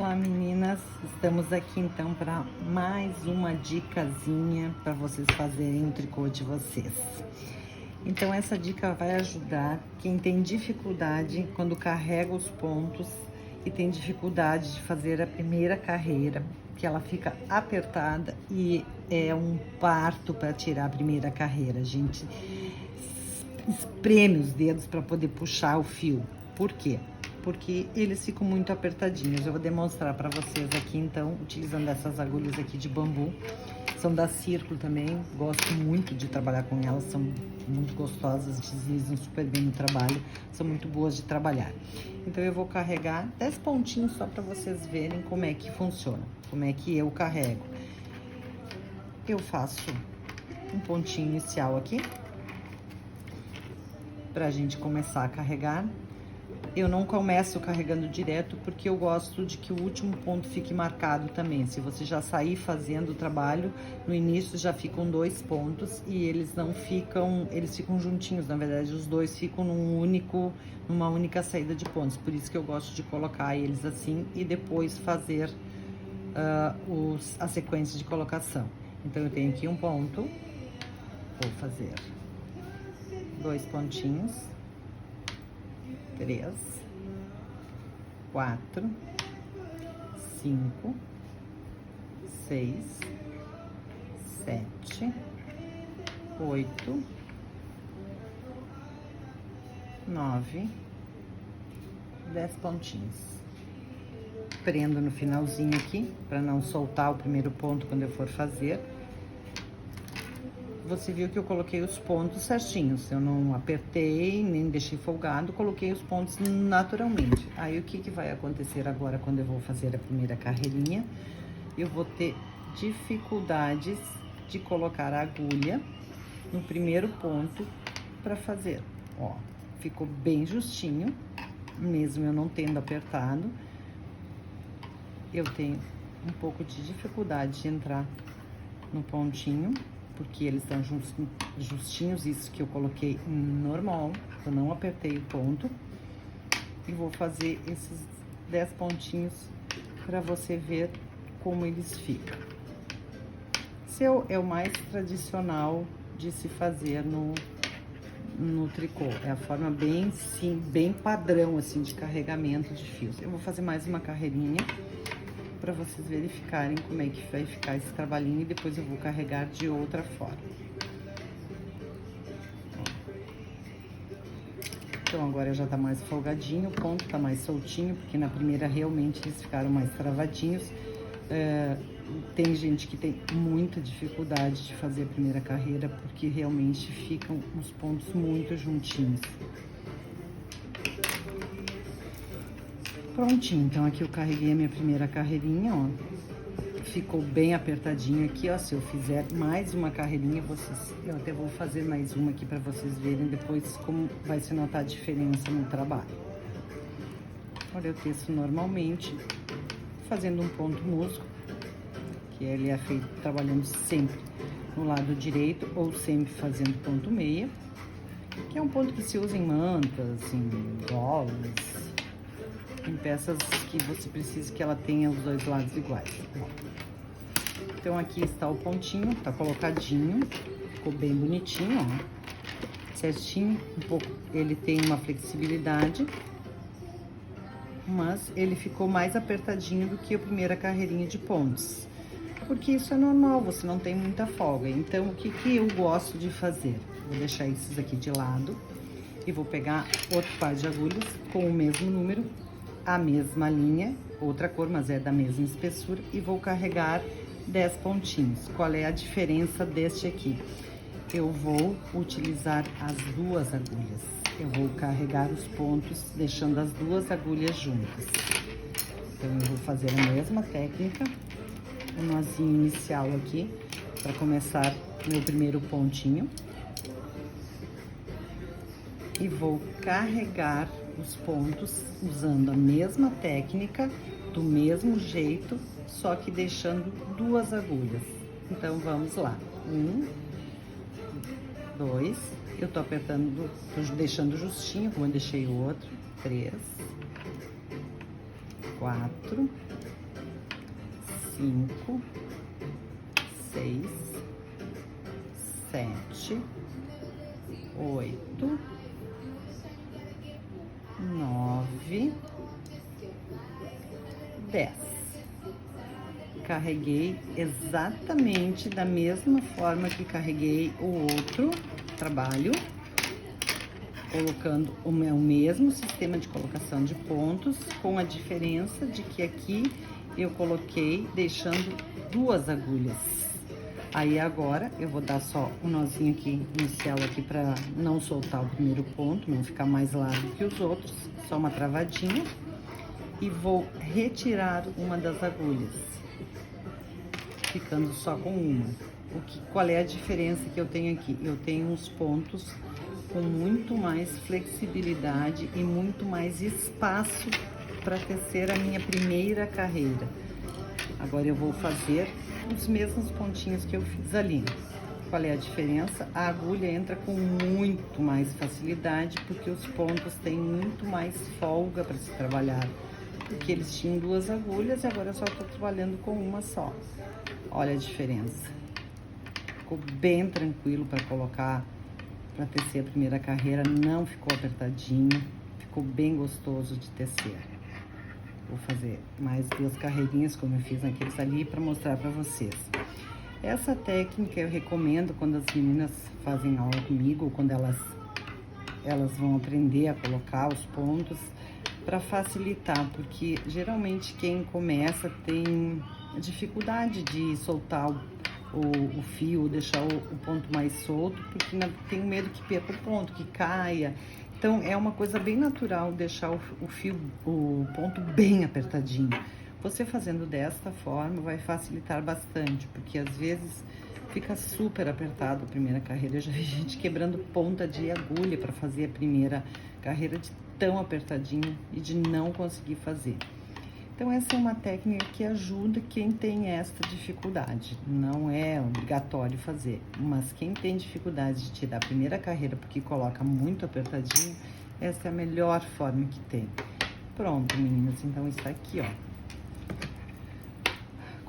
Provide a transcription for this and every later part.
Olá meninas, estamos aqui então para mais uma dicasinha para vocês fazerem o tricô de vocês. Então essa dica vai ajudar quem tem dificuldade quando carrega os pontos e tem dificuldade de fazer a primeira carreira, que ela fica apertada e é um parto para tirar a primeira carreira. A gente espreme os dedos para poder puxar o fio. Por quê? Porque eles ficam muito apertadinhos. Eu vou demonstrar para vocês aqui, então, utilizando essas agulhas aqui de bambu. São da Círculo também, gosto muito de trabalhar com elas, são muito gostosas, deslizam super bem no trabalho, são muito boas de trabalhar. Então eu vou carregar 10 pontinhos só para vocês verem como é que funciona, como é que eu carrego. Eu faço um pontinho inicial aqui, pra gente começar a carregar. Eu não começo carregando direto porque eu gosto de que o último ponto fique marcado também. Se você já sair fazendo o trabalho, no início já ficam 2 pontos e eles não ficam, eles ficam juntinhos, na verdade os dois ficam numa única saída de pontos. Por isso que eu gosto de colocar eles assim e depois fazer a sequência de colocação. Então eu tenho aqui um ponto, vou fazer 2 pontinhos. 3, 4, 5, 6, 7, 8, 9, 10 pontinhos. Prendo no finalzinho aqui, para não soltar o primeiro ponto quando eu for fazer. Você viu que eu coloquei os pontos certinhos, eu não apertei, nem deixei folgado, coloquei os pontos naturalmente. Aí, o que vai acontecer agora quando eu vou fazer a primeira carreirinha? Eu vou ter dificuldades de colocar a agulha no primeiro ponto para fazer. Ó, ficou bem justinho, mesmo eu não tendo apertado. Eu tenho um pouco de dificuldade de entrar no pontinho, porque eles estão justinhos, isso que eu coloquei normal, eu não apertei o ponto. E vou fazer esses 10 pontinhos para você ver como eles ficam. Esse é o mais tradicional de se fazer no tricô, é a forma bem padrão assim de carregamento de fios. Eu vou fazer mais uma carreirinha para vocês verificarem como é que vai ficar esse trabalhinho e depois eu vou carregar de outra forma. Então agora já tá mais folgadinho, o ponto tá mais soltinho, porque na primeira realmente eles ficaram mais travadinhos. Tem gente que tem muita dificuldade de fazer a primeira carreira, porque realmente ficam os pontos muito juntinhos. Prontinho, então aqui eu carreguei a minha primeira carreirinha, ó. Ficou bem apertadinho aqui, ó. Se eu fizer mais uma carreirinha, eu até vou fazer mais uma aqui pra vocês verem depois como vai se notar a diferença no trabalho. Olha, eu teço normalmente, fazendo um ponto musgo, que ele é feito trabalhando sempre no lado direito ou sempre fazendo ponto meia, que é um ponto que se usa em mantas, em golas, em peças que você precisa que ela tenha os dois lados iguais. Então aqui está o pontinho, tá colocadinho, ficou bem bonitinho, ó, certinho, um pouco, ele tem uma flexibilidade, mas ele ficou mais apertadinho do que a primeira carreirinha de pontos, porque isso é normal, você não tem muita folga. Então o que eu gosto de fazer? Vou deixar esses aqui de lado e vou pegar outro par de agulhas com o mesmo número, a mesma linha, outra cor, mas é da mesma espessura, e vou carregar 10 pontinhos. Qual é a diferença deste aqui? Eu vou utilizar as 2 agulhas. Eu vou carregar os pontos, deixando as 2 agulhas juntas. Então, eu vou fazer a mesma técnica, um nozinho inicial aqui, para começar meu primeiro pontinho. E vou carregar os pontos usando a mesma técnica, do mesmo jeito, só que deixando 2 agulhas. Então, vamos lá. 1, 2, eu tô apertando, tô deixando justinho, como eu deixei o outro. 3, 4, 5, 6, 7, 8, 9, 10. Carreguei exatamente da mesma forma que carreguei o outro trabalho, colocando o mesmo sistema de colocação de pontos, com a diferença de que aqui eu coloquei deixando 2 agulhas. Aí agora eu vou dar só um nozinho aqui inicial aqui para não soltar o primeiro ponto, não ficar mais largo que os outros, só uma travadinha, e vou retirar uma das agulhas, ficando só com uma. Qual é a diferença que eu tenho aqui? Eu tenho uns pontos com muito mais flexibilidade e muito mais espaço para tecer a minha primeira carreira. Agora eu vou fazer os mesmos pontinhos que eu fiz ali. Qual é a diferença? A agulha entra com muito mais facilidade, porque os pontos têm muito mais folga para se trabalhar. Porque eles tinham 2 agulhas e agora eu só estou trabalhando com uma só. Olha a diferença. Ficou bem tranquilo para colocar, para tecer a primeira carreira, não ficou apertadinho, ficou bem gostoso de tecer. Vou fazer mais 2 carreirinhas, como eu fiz naqueles ali, para mostrar para vocês. Essa técnica eu recomendo quando as meninas fazem aula comigo, ou quando elas vão aprender a colocar os pontos, para facilitar, porque geralmente quem começa tem dificuldade de soltar o fio, deixar o ponto mais solto, porque tem medo que perca o ponto, que caia. Então, é uma coisa bem natural deixar o ponto bem apertadinho. Você fazendo desta forma vai facilitar bastante, porque às vezes fica super apertado a primeira carreira. Eu já vi gente quebrando ponta de agulha para fazer a primeira carreira de tão apertadinho e de não conseguir fazer. Então, essa é uma técnica que ajuda quem tem esta dificuldade. Não é obrigatório fazer, mas quem tem dificuldade de tirar a primeira carreira porque coloca muito apertadinho, essa é a melhor forma que tem. Pronto, meninas, então está aqui, ó.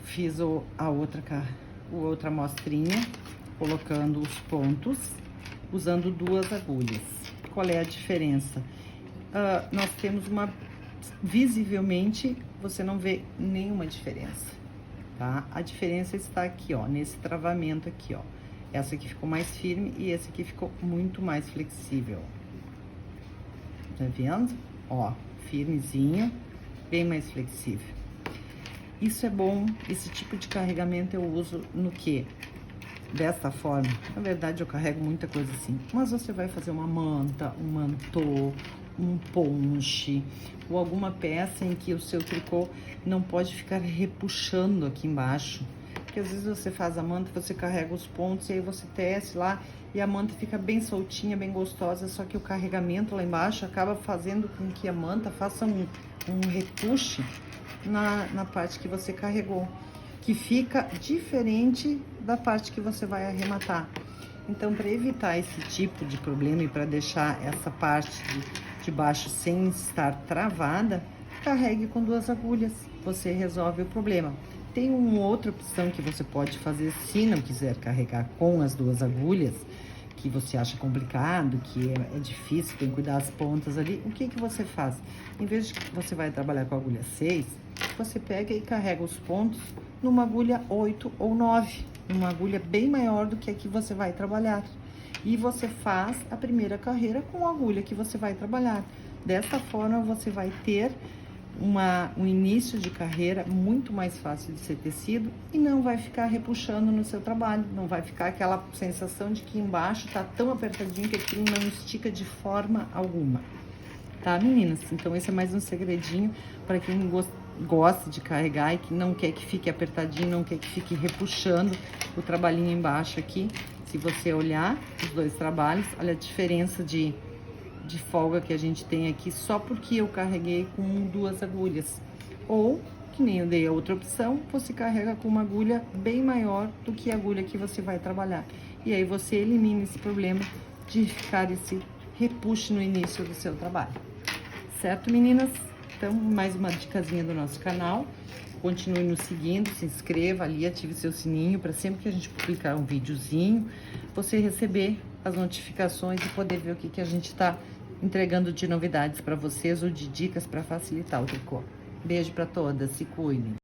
Fiz a outra amostrinha, colocando os pontos, usando 2 agulhas. Qual é a diferença? Nós temos visivelmente, você não vê nenhuma diferença, tá? A diferença está aqui, ó, nesse travamento aqui, ó. Essa aqui ficou mais firme e esse aqui ficou muito mais flexível. Tá vendo? Ó, firmezinho, bem mais flexível. Isso é bom, esse tipo de carregamento eu uso no quê? Dessa forma. Na verdade, eu carrego muita coisa assim, mas você vai fazer uma manta, um mantô, um ponche, ou alguma peça em que o seu tricô não pode ficar repuxando aqui embaixo. Porque às vezes você faz a manta, você carrega os pontos e aí você tece lá e a manta fica bem soltinha, bem gostosa, só que o carregamento lá embaixo acaba fazendo com que a manta faça um repuxe na parte que você carregou, que fica diferente da parte que você vai arrematar. Então, para evitar esse tipo de problema e para deixar essa parte de baixo sem estar travada, carregue com 2 agulhas, você resolve o problema. Tem uma outra opção que você pode fazer se não quiser carregar com as 2 agulhas, que você acha complicado, que é difícil, tem que cuidar as pontas ali. O que você faz? Em vez de que você vai trabalhar com a agulha 6, você pega e carrega os pontos numa agulha 8 ou 9, uma agulha bem maior do que a que você vai trabalhar. E você faz a primeira carreira com a agulha que você vai trabalhar. Dessa forma, você vai ter um início de carreira muito mais fácil de ser tecido e não vai ficar repuxando no seu trabalho, não vai ficar aquela sensação de que embaixo tá tão apertadinho que aquilo não estica de forma alguma. Tá, meninas? Então, esse é mais um segredinho para quem gosta de carregar e que não quer que fique apertadinho, não quer que fique repuxando o trabalhinho embaixo aqui. Se você olhar os 2 trabalhos, olha a diferença de folga que a gente tem aqui só porque eu carreguei com 2 agulhas. Ou, que nem eu dei a outra opção, você carrega com uma agulha bem maior do que a agulha que você vai trabalhar. E aí você elimina esse problema de ficar esse repuxe no início do seu trabalho. Certo, meninas? Então, mais uma dicasinha do nosso canal. Continue nos seguindo, se inscreva ali, ative seu sininho para sempre que a gente publicar um videozinho, você receber as notificações e poder ver o que a gente tá entregando de novidades para vocês ou de dicas para facilitar o tricô. Beijo para todas, se cuidem.